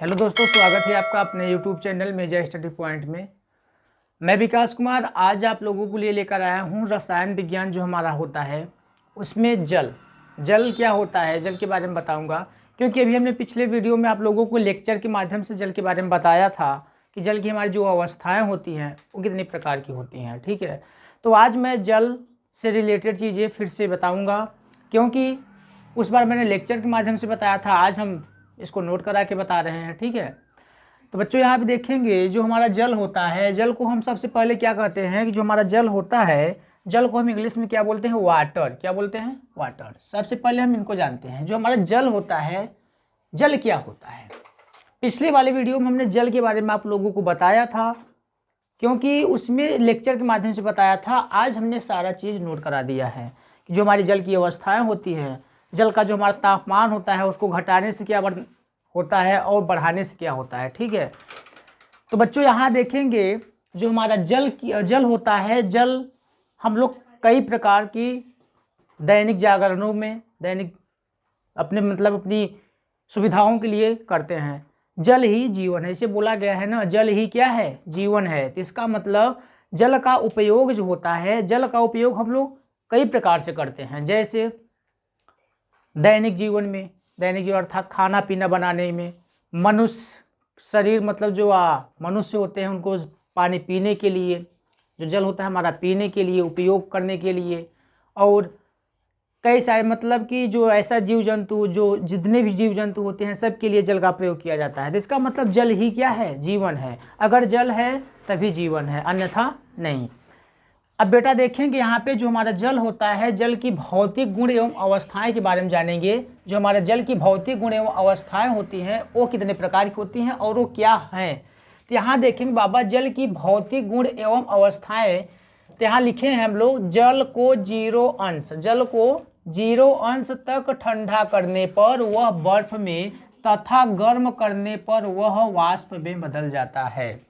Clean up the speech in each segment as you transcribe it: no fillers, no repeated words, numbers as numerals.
Hello दोस्तों, स्वागत है आपका अपने YouTube channel major study point में। मैं विकास कुमार आज आप लोगों के लिए लेकर आया हूँ रसायन विज्ञान जो हमारा होता है उसमें जल क्या होता है, जल के बारे में बताऊँगा। क्योंकि अभी हमने पिछले वीडियो में आप लोगों को लेक्चर के माध्यम से जल के बारे में बताया था कि जल की हमारी जो अवस्थाएँ होती हैं वो कितनी प्रकार की होती हैं। ठीक है, तो आज मैं जल से रिलेटेड चीज़ें फिर से बताऊँगा, क्योंकि उस बार मैंने लेक्चर के माध्यम से बताया था, आज हम इसको नोट करा के बता रहे हैं। ठीक है, तो बच्चों यहाँ पे देखेंगे जो हमारा जल होता है, जल को हम सबसे पहले क्या कहते हैं कि जो हमारा जल होता है, जल को हम इंग्लिश में क्या बोलते हैं, वाटर। क्या बोलते हैं, वाटर। सबसे पहले हम इनको जानते हैं, जो हमारा जल होता है, जल क्या होता है। पिछले वाले वीडियो में हमने जल के बारे में आप लोगों को बताया था, क्योंकि उसमें लेक्चर के माध्यम से बताया था। आज हमने सारा चीज़ नोट करा दिया है कि जो हमारी जल की अवस्थाएँ होती हैं, जल का जो हमारा तापमान होता है उसको घटाने से क्या होता है और बढ़ाने से क्या होता है। ठीक है, तो बच्चों यहाँ देखेंगे जो हमारा जल होता है, जल हम लोग कई प्रकार की दैनिक जागरणों में अपनी सुविधाओं के लिए करते हैं। जल ही जीवन है, इसे बोला गया है ना, जल ही क्या है, जीवन है। तो इसका मतलब जल का उपयोग जो होता है, जल का उपयोग हम लोग कई प्रकार से करते हैं। जैसे दैनिक जीवन अर्थात खाना पीना बनाने में, मनुष्य शरीर मतलब जो मनुष्य होते हैं उनको पानी पीने के लिए जो जल होता है हमारा पीने के लिए उपयोग करने के लिए, और कई सारे मतलब कि जो ऐसा जीव जंतु जो जितने भी जीव जंतु होते हैं सबके लिए जल का प्रयोग किया जाता है। तो इसका मतलब जल ही क्या है, जीवन है। अगर जल है तभी जीवन है, अन्यथा नहीं। अब बेटा देखेंगे यहाँ पे जो हमारा जल होता है, जल की भौतिक गुण एवं अवस्थाएं के बारे में जानेंगे। जो हमारा जल की भौतिक गुण एवं अवस्थाएं होती हैं वो कितने प्रकार की होती हैं और वो क्या हैं। तो यहाँ देखेंगे बाबा जल की भौतिक गुण एवं अवस्थाएं, तो यहाँ लिखे हैं हम लोग, जल को 0 अंश तक ठंडा करने पर वह बर्फ में तथा गर्म करने पर वह वाष्प में बदल जाता है।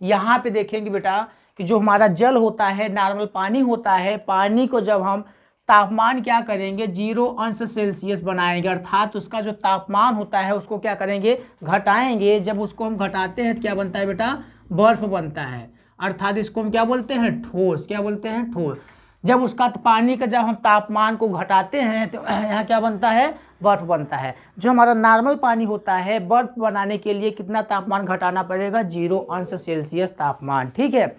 यहाँ पे देखेंगे बेटा कि जो हमारा जल होता है, नॉर्मल पानी होता है, पानी को जब हम तापमान क्या करेंगे 0 अंश सेल्सियस बनाएंगे, अर्थात उसका जो तापमान होता है उसको क्या करेंगे, घटाएंगे। जब उसको हम घटाते हैं तो क्या बनता है बेटा, बर्फ बनता है। अर्थात इसको हम क्या बोलते हैं, ठोस। क्या बोलते हैं, ठोस। जब उसका पानी का जब हम तापमान को घटाते हैं तो यहाँ क्या बनता है, बर्फ बनता है। जो हमारा नॉर्मल पानी होता है, बर्फ बनाने के लिए कितना तापमान घटाना पड़ेगा, 0 अंश सेल्सियस तापमान। ठीक है,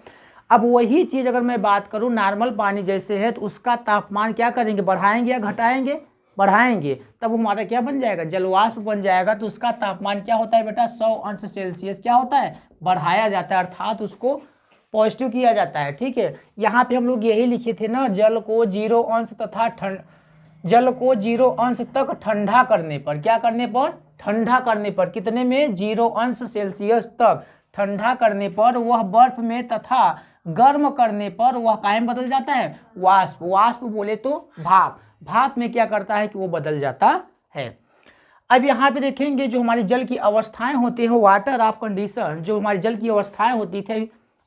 अब वही चीज़ अगर मैं बात करूं नॉर्मल पानी जैसे है, तो उसका तापमान क्या करेंगे, बढ़ाएंगे या घटाएंगे, बढ़ाएंगे, तब हमारा क्या बन जाएगा, जलवाष्प बन जाएगा। तो उसका तापमान क्या होता है बेटा, 100 अंश सेल्सियस क्या होता है, बढ़ाया जाता है, अर्थात उसको पॉजिटिव किया जाता है। ठीक है, यहाँ पे हम लोग यही लिखे थे ना, जल को 0 अंश तक ठंडा करने पर, क्या करने पर, ठंडा करने पर, कितने में, 0 अंश सेल्सियस तक ठंडा करने पर वह बर्फ में तथा गर्म करने पर वह काहे में बदल जाता है, वाष्प। वाष्प बोले तो भाप। भाप में क्या करता है कि वो बदल जाता है। अब यहाँ पे देखेंगे जो हमारी जल की अवस्थाएं होती हैं, वाटर ऑफ कंडीशन, जो हमारी जल की अवस्थाएं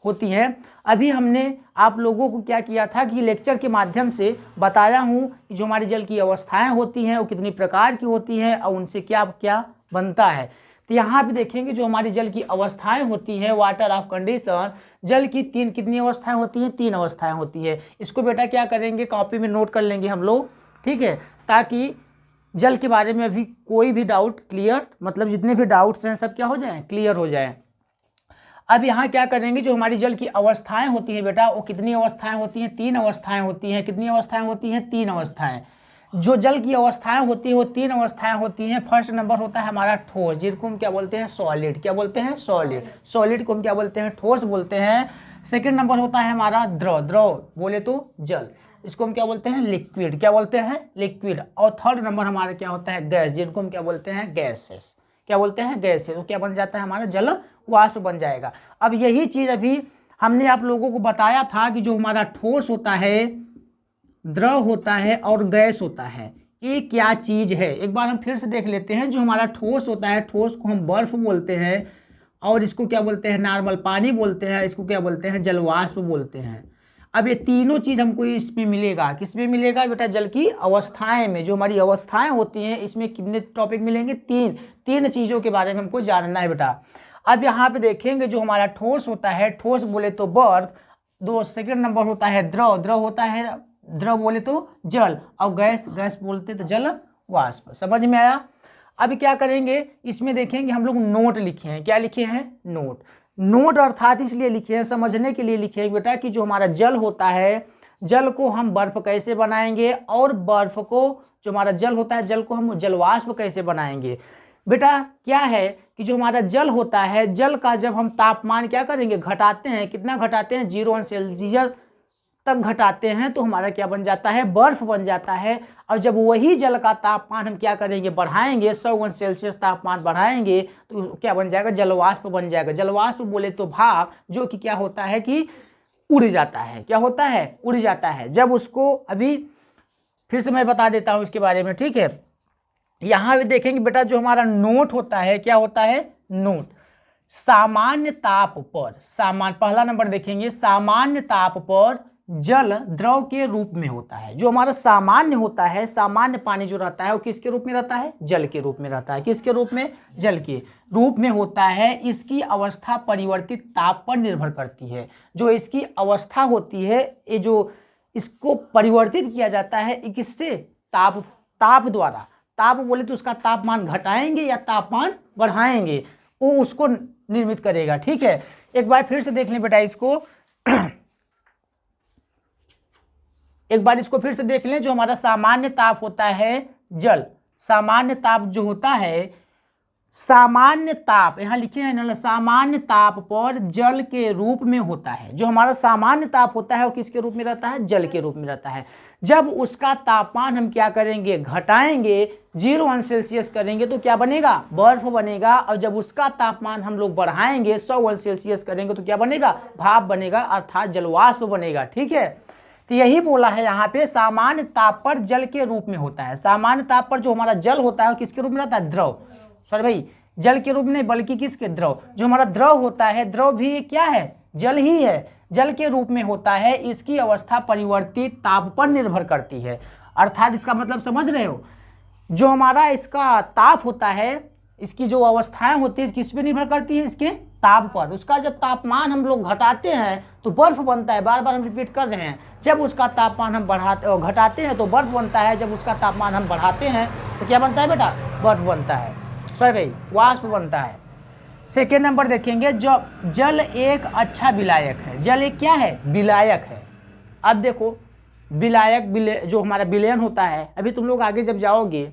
होती हैं। अभी हमने आप लोगों को क्या किया था कि लेक्चर के माध्यम से बताया हूँ कि जो हमारी जल की अवस्थाएं होती हैं वो कितनी प्रकार की होती हैं और उनसे क्या क्या बनता है। तो यहाँ पे देखेंगे जो हमारी जल की अवस्थाएं होती हैं, वाटर ऑफ कंडीशन, जल की कितनी अवस्थाएं होती हैं, 3 अवस्थाएं होती है। इसको बेटा क्या करेंगे, कॉपी में नोट कर लेंगे हम लोग। ठीक है, ताकि जल के बारे में अभी कोई भी डाउट क्लियर, मतलब जितने भी डाउट्स हैं सब क्या हो जाए, क्लियर हो जाए। अब यहाँ क्या करेंगे, जो हमारी जल की अवस्थाएं होती हैं बेटा वो कितनी अवस्थाएं होती हैं, 3 अवस्थाएं होती हैं। कितनी अवस्थाएं होती हैं, 3 अवस्थाएं। जो जल की अवस्थाएं होती हैं वो 3 अवस्थाएं होती हैं। फर्स्ट नंबर होता है हमारा ठोस, जिसको हम क्या बोलते हैं, सॉलिड। क्या बोलते हैं, सॉलिड। सॉलिड को हम क्या बोलते हैं, ठोस बोलते हैं। सेकंड नंबर होता है हमारा द्रव। द्रव बोले तो जल, इसको हम क्या बोलते हैं, लिक्विड। क्या बोलते हैं, लिक्विड। और थर्ड नंबर हमारा क्या होता है, गैस, जिनको हम क्या बोलते हैं, गैसेस। क्या बोलते हैं, गैसेस। तो क्या बन जाता है हमारा, जल वाष्प बन जाएगा। अब यही चीज़ अभी हमने आप लोगों को बताया था कि जो हमारा ठोस होता है, द्रव होता है और गैस होता है, ये क्या चीज़ है, एक बार हम फिर से देख लेते हैं। जो हमारा ठोस होता है, ठोस को हम बर्फ बोलते हैं, और इसको क्या बोलते हैं, नॉर्मल पानी बोलते हैं, इसको क्या बोलते हैं, जलवाष्प बोलते हैं। अब ये तीनों चीज हमको इसमें मिलेगा, किसमें मिलेगा बेटा? जल की अवस्थाएं में। जो हमारी अवस्थाएं होती हैं इसमें कितने टॉपिक मिलेंगे? तीन चीजों के बारे में हमको जानना है बेटा। अब यहाँ पे देखेंगे जो हमारा ठोस होता है, ठोस बोले तो बर्फ, दो सेकंड नंबर होता है द्रव, द्रव होता है, द्रव बोले तो जल, और गैस, गैस बोलते तो जल वाष्प। समझ में आया? अब क्या करेंगे, इसमें देखेंगे हम लोग नोट लिखे हैं। क्या लिखे हैं? नोट। नोट अर्थात इसलिए लिखे हैं, समझने के लिए लिखे हैं बेटा कि जो हमारा जल होता है, जल को हम बर्फ कैसे बनाएंगे, और बर्फ को, जो हमारा जल होता है, जल को हम जलवाष्प कैसे बनाएंगे। बेटा क्या है कि जो हमारा जल होता है, जल का जब हम तापमान क्या करेंगे, घटाते हैं, कितना घटाते हैं? 0 अंश सेल्सियस तक घटाते हैं, तो हमारा क्या बन जाता है? बर्फ बन जाता है। और जब वही जल का तापमान हम क्या करेंगे, बढ़ाएंगे, 100 अंश सेल्सियस तापमान बढ़ाएंगे, तो क्या बन जाएगा? जलवाष्प बन जाएगा। जलवाष्प बोले तो भाप, जो कि क्या होता है कि उड़ जाता है। क्या होता है? उड़ जाता है। जब उसको, अभी फिर से मैं बता देता हूँ इसके बारे में, ठीक है। यहाँ भी देखेंगे बेटा जो हमारा नोट होता है, क्या होता है? नोट। सामान्य ताप पर, पहला नंबर देखेंगे, सामान्य ताप पर जल द्रव के रूप में होता है। जो हमारा सामान्य होता है, सामान्य पानी जो रहता है, वो किसके रूप में रहता है? जल के रूप में रहता है। किसके रूप में? जल के रूप में होता है। इसकी अवस्था परिवर्तित ताप पर निर्भर करती है। जो इसकी अवस्था होती है, ये जो इसको परिवर्तित किया जाता है, किससे? ताप द्वारा। ताप बोले तो उसका तापमान घटाएंगे या तापमान बढ़ाएंगे, वो उसको निर्मित करेगा। ठीक है, एक बार फिर से देख लें बेटा इसको एक बार इसको फिर से देख लें। जो हमारा सामान्य ताप होता है जल, सामान्य ताप जो होता है, सामान्य ताप यहाँ लिखे हैं ना, सामान्य ताप पर जल के रूप में होता है। जो हमारा सामान्य ताप होता है वो किसके रूप में रहता है? जल के रूप में रहता है। जब उसका तापमान हम क्या करेंगे? घटाएंगे, 0 अंश सेल्सियस करेंगे, तो क्या बनेगा? बर्फ बनेगा। और जब उसका तापमान हम लोग बढ़ाएंगे, 100 अंश सेल्सियस करेंगे, तो क्या बनेगा? भाप बनेगा, अर्थात जलवाष्प बनेगा। ठीक है, तो यही बोला है यहाँ पे, सामान्य ताप पर जल के रूप में होता है। सामान्य ताप पर जो हमारा जल होता है वो किसके रूप में रहता है? द्रव। सॉरी भाई, जल के रूप में नहीं बल्कि किसके? द्रव। जो हमारा द्रव होता है, द्रव भी क्या है? जल ही है, जल के रूप में होता है। इसकी अवस्था परिवर्तित ताप पर निर्भर करती है। अर्थात इसका मतलब समझ रहे हो, जो हमारा इसका ताप होता है, इसकी जो अवस्थाएं होती है किस पे निर्भर करती है? इसके ताप पर। उसका जब तापमान हम लोग घटाते हैं तो बर्फ बनता है। बार बार हम रिपीट कर रहे हैं, जब उसका तापमान हम घटाते हैं तो बर्फ बनता है, जब उसका तापमान हम बढ़ाते हैं तो क्या बनता है बेटा? बर्फ बनता है, सॉरी भाई, वाष्प बनता है। सेकेंड नंबर देखेंगे, जो जल एक अच्छा विलायक है। जल एक क्या है? विलायक है। अब देखो विलायक, जो हमारा विलयन होता है, अभी तुम लोग आगे जब जाओगे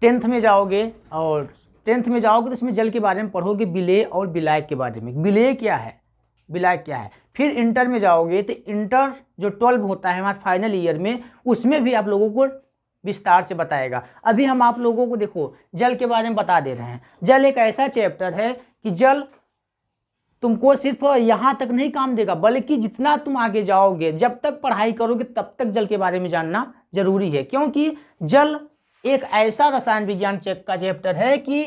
10th में जाओगे, और 10th में जाओगे तो इसमें जल के बारे में पढ़ोगे, विलेय और विलायक के बारे में। विलेय क्या है, विलायक क्या है। फिर इंटर में जाओगे तो इंटर जो 12 होता है हमारे फाइनल ईयर में, उसमें भी आप लोगों को विस्तार से बताएगा। अभी हम आप लोगों को देखो जल के बारे में बता दे रहे हैं। जल एक ऐसा चैप्टर है कि जल तुमको सिर्फ यहाँ तक नहीं काम देगा, बल्कि जितना तुम आगे जाओगे, जब तक पढ़ाई करोगे, तब तक जल के बारे में जानना जरूरी है। क्योंकि जल एक ऐसा रसायन विज्ञान का चैप्टर है कि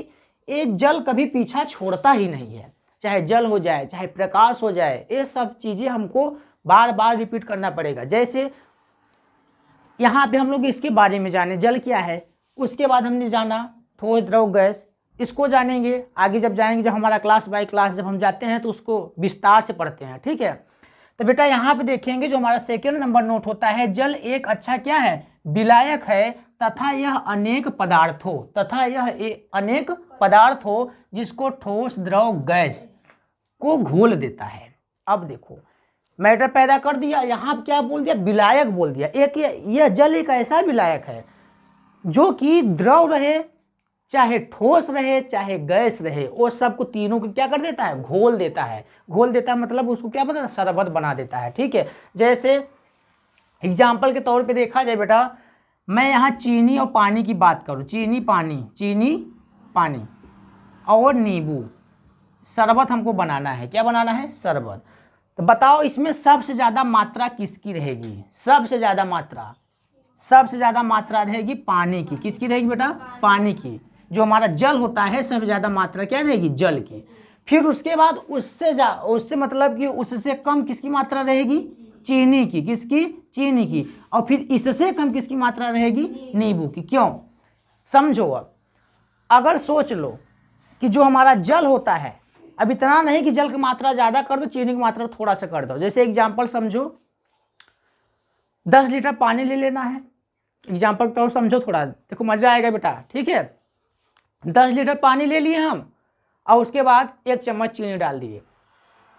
ये जल कभी पीछा छोड़ता ही नहीं है। चाहे जल हो जाए, चाहे प्रकाश हो जाए, ये सब चीज़ें हमको बार बार रिपीट करना पड़ेगा। जैसे यहाँ पे हम लोग इसके बारे में जाने, जल क्या है, उसके बाद हमने जाना ठोस, द्रव, गैस, इसको जानेंगे आगे जब जाएंगे। जब हमारा क्लास बाय क्लास जब हम जाते हैं तो उसको विस्तार से पढ़ते हैं। ठीक है, तो बेटा यहाँ पे देखेंगे जो हमारा सेकेंड नंबर नोट होता है, जल एक अच्छा क्या है? विलायक है, तथा यह अनेक पदार्थों जिसको ठोस, द्रव, गैस को घोल देता है। अब देखो मैटर पैदा कर दिया, यहाँ क्या बोल दिया? विलायक बोल दिया। एक यह जल एक ऐसा विलायक है जो कि द्रव रहे, चाहे ठोस रहे, चाहे गैस रहे, वो सबको तीनों को क्या कर देता है? घोल देता है। घोल देता है मतलब उसको क्या बना? शरबत बना देता है। ठीक है, जैसे एग्जाम्पल के तौर पे देखा जाए बेटा, मैं यहाँ चीनी और पानी की बात करूँ, चीनी पानी और नींबू, शरबत हमको बनाना है। क्या बनाना है? शरबत। तो बताओ इसमें सबसे ज़्यादा मात्रा किसकी रहेगी? सबसे ज़्यादा मात्रा रहेगी पानी की। किसकी रहेगी बेटा? पानी की। जो हमारा जल होता है सबसे ज़्यादा मात्रा क्या रहेगी? जल की। फिर उसके बाद उससे मतलब कि उससे कम किसकी मात्रा रहेगी, चीनी की, किसकी, चीनी की, और फिर इससे कम किसकी मात्रा रहेगी, नींबू की। क्यों, समझो। अब अगर सोच लो कि जो हमारा जल होता है, अब इतना नहीं कि जल की मात्रा ज़्यादा कर दो, चीनी की मात्रा थोड़ा सा कर दो। जैसे एग्जाम्पल समझो, 10 लीटर पानी ले लेना है, एग्जाम्पल तो समझो थोड़ा, देखो मजा आएगा बेटा, ठीक है। 10 लीटर पानी ले लिए हम, और उसके बाद 1 चम्मच चीनी डाल दिए,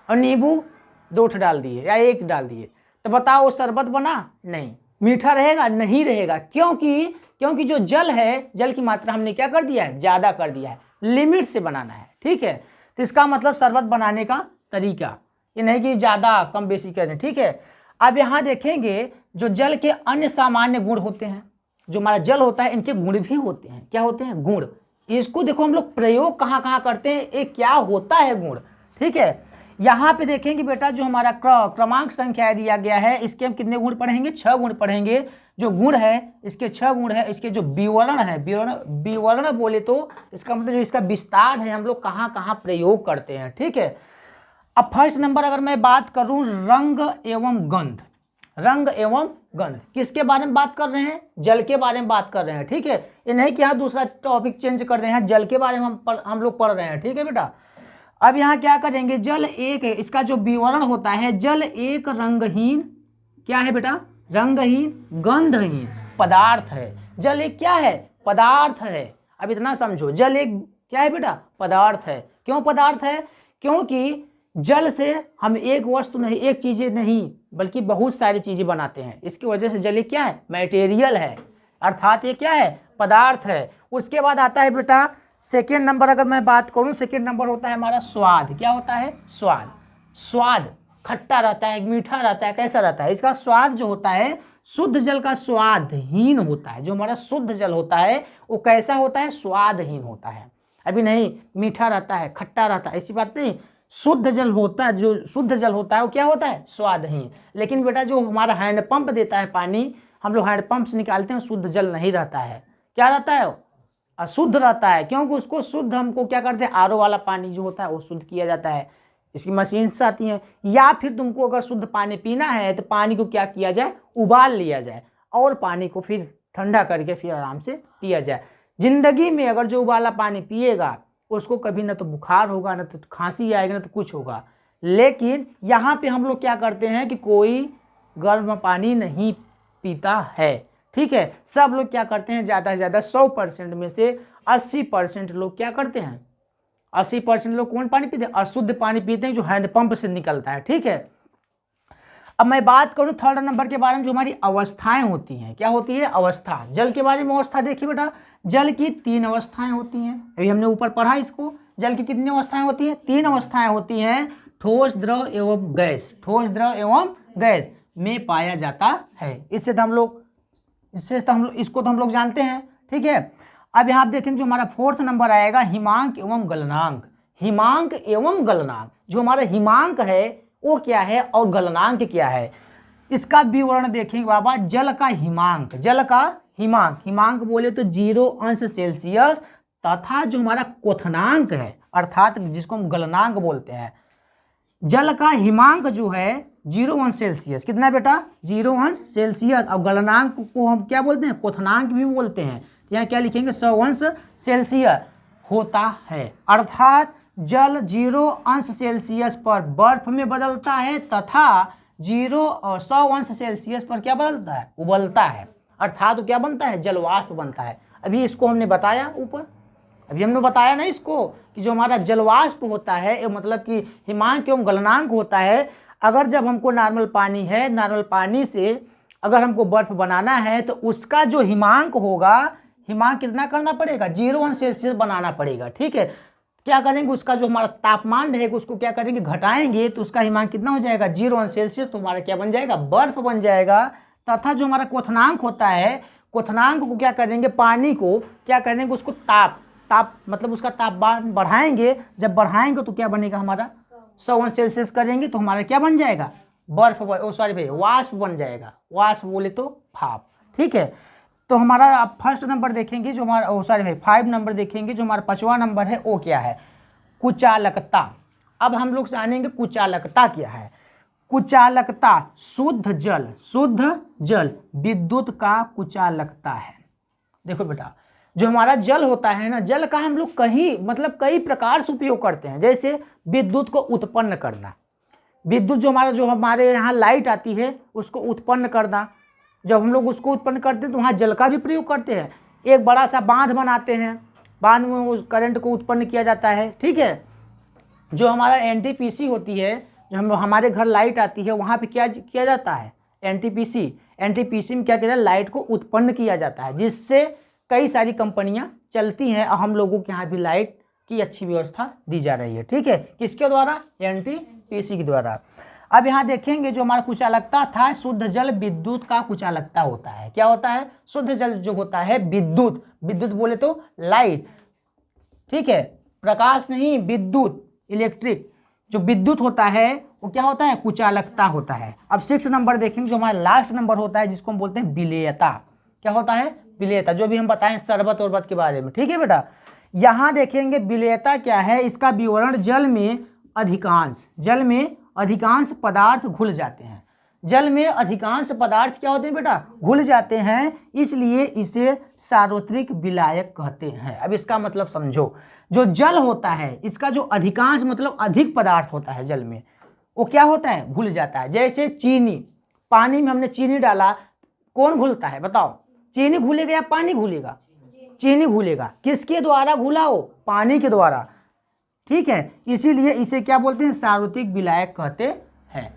और नींबू 2 डाल दिए या 1 डाल दिए, तो बताओ वो शरबत बना? नहीं। मीठा रहेगा? नहीं रहेगा। क्योंकि जो जल है, जल की मात्रा हमने क्या कर दिया है, ज़्यादा कर दिया है, लिमिट से बनाना है, ठीक है। तो इसका मतलब शरबत बनाने का तरीका, ये नहीं कि ज़्यादा कम बेसी करें, ठीक है। अब यहाँ देखेंगे जो जल के अन्य सामान्य गुण होते हैं, जो हमारा जल होता है इनके गुण भी होते हैं। क्या होते हैं? गुण। इसको देखो हम लोग प्रयोग कहाँ कहाँ करते हैं, ये क्या होता है गुण, ठीक है। यहाँ पे देखेंगे बेटा, जो हमारा क्रमांक संख्या दिया गया है, इसके हम कितने गुण पढ़ेंगे, 6 गुण पढ़ेंगे। जो गुण है इसके 6 गुण है। इसके जो विवरण है, विवरण बोले तो इसका मतलब जो इसका विस्तार है, हम लोग कहाँ कहाँ प्रयोग करते हैं, ठीक है। अब फर्स्ट नंबर अगर मैं बात करूं, रंग एवं गंध। रंग एवं गंध किसके बारे में बात कर रहे हैं? जल के बारे में बात कर रहे हैं, ठीक है। ये नहीं कि यहाँ दूसरा टॉपिक चेंज कर रहे हैं, जल के बारे में हम लोग पढ़ रहे हैं, ठीक है बेटा। अब यहाँ क्या करेंगे, जल एक है, इसका जो विवरण होता है, जल एक रंगहीन, क्या है बेटा, रंगहीन गंधहीन पदार्थ है। जल एक क्या है, पदार्थ है। अब इतना समझो, जल एक क्या है बेटा, पदार्थ है। क्यों पदार्थ है? क्योंकि जल से हम एक वस्तु नहीं, एक चीजें नहीं, बल्कि बहुत सारी चीजें बनाते हैं। इसकी वजह से जल एक क्या है, मटेरियल है, अर्थात ये क्या है, पदार्थ है। उसके बाद आता है बेटा सेकेंड नंबर, अगर मैं बात करूं, सेकेंड नंबर होता है हमारा स्वाद। क्या होता है? स्वाद। स्वाद खट्टा रहता है, मीठा रहता है, कैसा रहता है? इसका स्वाद जो होता है, शुद्ध जल का स्वादहीन होता है। जो हमारा शुद्ध जल होता है वो कैसा होता है, स्वादहीन होता है। अभी नहीं मीठा रहता है, खट्टा रहता है, ऐसी बात नहीं। शुद्ध जल होता है, जो शुद्ध जल होता है वो क्या होता है, स्वादहीन। लेकिन बेटा जो हमारा हैंडपंप देता है पानी, हम लोग हैंडपंप से निकालते हैं, शुद्ध जल नहीं रहता है। क्या रहता है? अशुद्ध रहता है। क्योंकि उसको शुद्ध हमको क्या करते हैं, आरओ वाला पानी जो होता है वो शुद्ध किया जाता है, इसकी मशीन से आती है। या फिर तुमको अगर शुद्ध पानी पीना है तो पानी को क्या किया जाए, उबाल लिया जाए, और पानी को फिर ठंडा करके फिर आराम से पिया जाए। जिंदगी में अगर जो उबाला पानी पिएगा उसको कभी ना तो बुखार होगा, ना तो खांसी आएगा, ना तो कुछ होगा। लेकिन यहाँ पे हम लोग क्या करते हैं कि कोई गर्म पानी नहीं पीता है, ठीक है। सब लोग क्या करते हैं, ज़्यादा से ज़्यादा 100% में से 80% लोग क्या करते हैं, 80% लोग कौन पानी पीते हैं, अशुद्ध पानी पीते हैं, जो हैंडपंप से निकलता है, ठीक है। अब मैं बात करूं थर्ड नंबर के बारे में, जो हमारी अवस्थाएं होती हैं। क्या होती है? अवस्था। जल के बारे में अवस्था देखिए बेटा, जल की 3 अवस्थाएं होती हैं। अभी हमने ऊपर पढ़ा इसको, जल की कितनी अवस्थाएं होती हैं, 3 अवस्थाएं होती हैं। ठोस, द्रव एवं गैस। ठोस, द्रव एवं गैस में पाया जाता है। इससे तो हम लोग इसको तो हम लोग जानते हैं, ठीक है। अब यहाँ आप देखेंगे जो हमारा फोर्थ नंबर आएगा, हिमांक एवं गलनांक। हिमांक एवं गलनांक, जो हमारा हिमांक है वो क्या है और गलनांक क्या है, इसका विवरण देखेंगे बाबा। जल का हिमांक, जल का हिमांक, हिमांक बोले तो 0 अंश सेल्सियस, तथा जो हमारा क्वथनांक है, अर्थात जिसको हम गलनांक बोलते हैं, जल का हिमांक जो है 0 अंश सेल्सियस, कितना बेटा, 0 अंश सेल्सियस। और गलनांक को हम क्या बोलते हैं, क्वथनांक भी बोलते हैं। यहाँ क्या लिखेंगे, 100 अंश सेल्सियस होता है। अर्थात जल 0 अंश सेल्सियस पर बर्फ में बदलता है, तथा 0 और 100 अंश सेल्सियस पर क्या बदलता है, उबलता है। अर्थात वो क्या बनता है, जलवाष्प बनता है। अभी इसको हमने बताया ऊपर, अभी हमने बताया ना इसको, कि जो हमारा जलवाष्प होता है ये मतलब कि हिमांक एवं गलनांक होता है। अगर जब हमको नॉर्मल पानी है, नॉर्मल पानी से अगर हमको बर्फ बनाना है तो उसका जो हिमांक होगा, हिमांक कितना करना पड़ेगा, 0 अंश सेल्सियस बनाना पड़ेगा, ठीक है। क्या करेंगे, उसका जो हमारा तापमान रहेगा उसको क्या करेंगे, घटाएंगे, तो उसका हिमांक कितना हो जाएगा, 0 अंश सेल्सियस। तो हमारा क्या बन जाएगा, बर्फ बन जाएगा। तथा जो हमारा क्वथनांक होता है, क्वथनांक को क्या करेंगे, पानी को क्या करेंगे, उसको ताप मतलब उसका तापमान बढ़ाएंगे। जब बढ़ाएंगे तो क्या बनेगा, हमारा 100 अंश सेल्सियस करेंगे तो हमारा क्या बन जाएगा, बर्फ, सॉरी भाई, वाष्प बन जाएगा। वाष्प बोले तो भाप, ठीक है। तो हमारा आप फर्स्ट नंबर देखेंगे जो हमारा, सॉरी भाई 5 नंबर देखेंगे, जो हमारा 5वां नंबर है वो क्या है, कुचालकता। अब हम लोग जानेंगे कुचालकता क्या है। कुचालकता शुद्ध जल विद्युत का कुचालकता है। देखो बेटा, जो हमारा जल होता है ना, जल का हम लोग कई प्रकार से उपयोग करते हैं। जैसे विद्युत को उत्पन्न करना, विद्युत जो हमारे यहाँ लाइट आती है उसको उत्पन्न करना, जब हम लोग उसको उत्पन्न करते हैं तो वहाँ जल का भी प्रयोग करते हैं। एक बड़ा सा बांध बनाते हैं, बांध में उस करंट को उत्पन्न किया जाता है, ठीक है। जो हमारा एनटीपीसी होती है, जो हमारे घर लाइट आती है, वहाँ पे क्या किया जाता है, एनटीपीसी में क्या किया जाता है, लाइट को उत्पन्न किया जाता है, जिससे कई सारी कंपनियां चलती हैं और हम लोगों के यहाँ भी लाइट की अच्छी व्यवस्था दी जा रही है, ठीक है। किसके द्वारा, एनटीपीसी के द्वारा। अब यहाँ देखेंगे जो हमारा कुचालकता था, शुद्ध जल विद्युत का कुचालकता होता है। क्या होता है, शुद्ध जल जो होता है विद्युत बोले तो लाइट, ठीक है, प्रकाश नहीं, विद्युत, इलेक्ट्रिक, जो विद्युत होता है वो क्या होता है, कुचालकता होता है। अब 6 नंबर देखेंगे, जो हमारा लास्ट नंबर होता है, जिसको हम बोलते हैं विलेयता। क्या होता है, विलेयता, जो भी हम बताएं शरबत उर्बत के बारे में, ठीक है बेटा। यहाँ देखेंगे विलेयता क्या है, इसका विवरण, जल में अधिकांश पदार्थ घुल जाते हैं। जल में अधिकांश पदार्थ क्या होते हैं बेटा, घुल जाते हैं, इसलिए इसे सार्वत्रिक विलायक कहते हैं। अब इसका मतलब समझो, जो जल होता है इसका जो अधिकांश मतलब अधिक पदार्थ होता है जल में, वो क्या होता है, घुल जाता है। जैसे चीनी, पानी में हमने चीनी डाला, कौन घुलता है बताओ, चीनी घुलेगा या पानी घुलेगा, चीनी घुलेगा। किसके द्वारा घुला हो, पानी के द्वारा, ठीक है। इसीलिए इसे क्या बोलते हैं, सार्वत्रिक विलायक कहते हैं।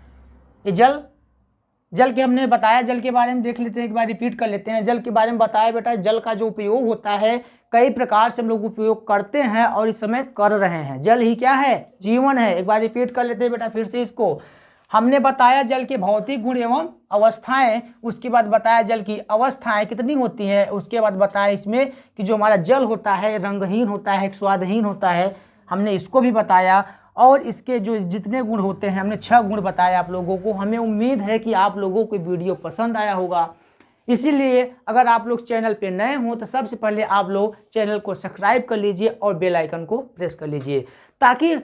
ये जल के हमने बताया, जल के बारे में देख लेते हैं, एक बार रिपीट कर लेते हैं। जल के बारे में बताया बेटा, जल का जो उपयोग होता है कई प्रकार से हम लोग उपयोग करते हैं और इस समय कर रहे हैं। जल ही क्या है, जीवन है। एक बार रिपीट कर लेते हैं बेटा फिर से इसको। हमने बताया जल के भौतिक गुण एवं अवस्थाएं, उसके बाद बताया जल की अवस्थाएं कितनी होती हैं, उसके बाद बताया इसमें कि जो हमारा जल होता है रंगहीन होता है, स्वादहीन होता है, हमने इसको भी बताया। और इसके जो जितने गुण होते हैं हमने 6 गुण बताए आप लोगों को। हमें उम्मीद है कि आप लोगों को वीडियो पसंद आया होगा। इसीलिए अगर आप लोग चैनल पे नए हो तो सबसे पहले आप लोग चैनल को सब्सक्राइब कर लीजिए और बेल आइकन को प्रेस कर लीजिए, ताकि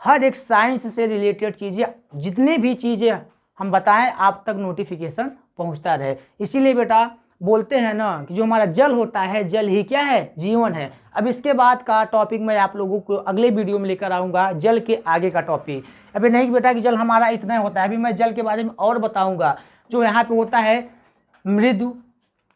हर एक साइंस से रिलेटेड चीज़ें, जितने भी चीज़ें हम बताएं, आप तक नोटिफिकेशन पहुंचता रहे। इसीलिए बेटा बोलते हैं ना कि जो हमारा जल होता है, जल ही क्या है, जीवन है। अब इसके बाद का टॉपिक मैं आप लोगों को अगले वीडियो में लेकर आऊँगा, जल के आगे का टॉपिक। अभी नहीं बेटा कि जल हमारा इतना होता है, अभी मैं जल के बारे में और बताऊँगा। जो यहाँ पर होता है मृदु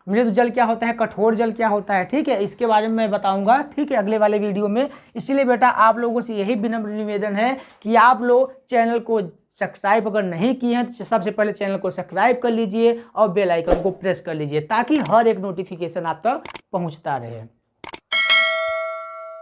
जल क्या होता है, कठोर जल क्या होता है, ठीक है, इसके बारे में मैं बताऊंगा, ठीक है, अगले वाले वीडियो में। इसीलिए बेटा आप लोगों से यही विनम्र निवेदन है कि आप लोग चैनल को सब्सक्राइब अगर नहीं किए हैं तो सबसे पहले चैनल को सब्सक्राइब कर लीजिए और बेल आइकन को प्रेस कर लीजिए, ताकि हर एक नोटिफिकेशन आप तक पहुंचता रहे।